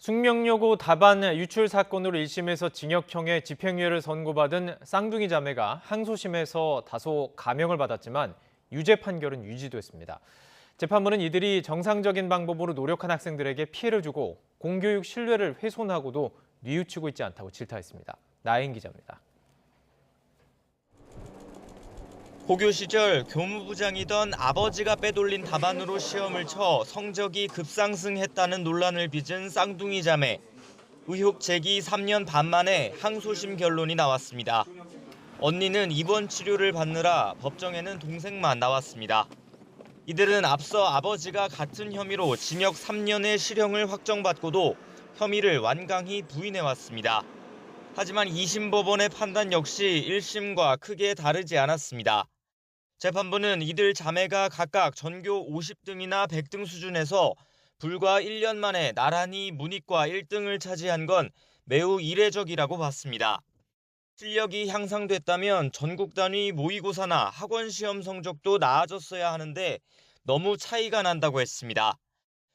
숙명여고 답안 유출 사건으로 1심에서 징역형의 집행유예를 선고받은 쌍둥이 자매가 항소심에서 다소 감형을 받았지만 유죄 판결은 유지됐습니다. 재판부는 이들이 정상적인 방법으로 노력한 학생들에게 피해를 주고 공교육 신뢰를 훼손하고도 뉘우치고 있지 않다고 질타했습니다. 나인 기자입니다. 고교 시절 교무부장이던 아버지가 빼돌린 답안으로 시험을 쳐 성적이 급상승했다는 논란을 빚은 쌍둥이 자매. 의혹 제기 3년 반 만에 항소심 결론이 나왔습니다. 언니는 입원 치료를 받느라 법정에는 동생만 나왔습니다. 이들은 앞서 아버지가 같은 혐의로 징역 3년의 실형을 확정받고도 혐의를 완강히 부인해왔습니다. 하지만 2심 법원의 판단 역시 1심과 크게 다르지 않았습니다. 재판부는 이들 자매가 각각 전교 50등이나 100등 수준에서 불과 1년 만에 나란히 문이과 1등을 차지한 건 매우 이례적이라고 봤습니다. 실력이 향상됐다면 전국 단위 모의고사나 학원 시험 성적도 나아졌어야 하는데 너무 차이가 난다고 했습니다.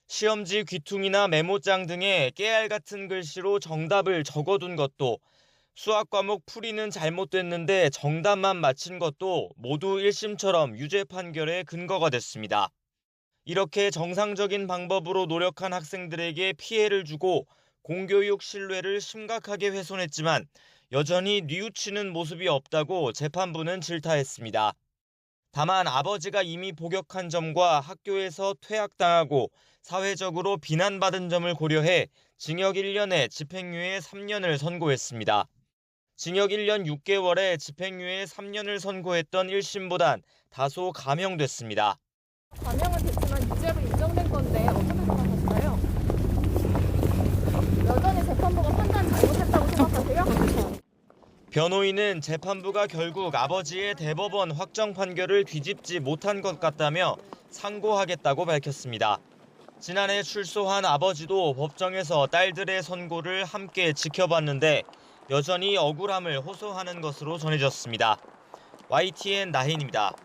시험지 귀퉁이나 메모장 등에 깨알 같은 글씨로 정답을 적어둔 것도, 수학 과목 풀이는 잘못됐는데 정답만 맞힌 것도 모두 1심처럼 유죄 판결의 근거가 됐습니다. 이렇게 정상적인 방법으로 노력한 학생들에게 피해를 주고 공교육 신뢰를 심각하게 훼손했지만 여전히 뉘우치는 모습이 없다고 재판부는 질타했습니다. 다만 아버지가 이미 복역한 점과 학교에서 퇴학당하고 사회적으로 비난받은 점을 고려해 징역 1년에 집행유예 3년을 선고했습니다. 징역 1년 6개월에 집행유예 3년을 선고했던 1심보단 다소 감형됐습니다. 감형은 됐지만 유죄로 인정된 건데 어떻게 생각하시나요? 여전히 재판부가 판단 잘못했다고 생각하세요? 변호인은 재판부가 결국 아버지의 대법원 확정 판결을 뒤집지 못한 것 같다며 상고하겠다고 밝혔습니다. 지난해 출소한 아버지도 법정에서 딸들의 선고를 함께 지켜봤는데 여전히 억울함을 호소하는 것으로 전해졌습니다. YTN 나인입니다.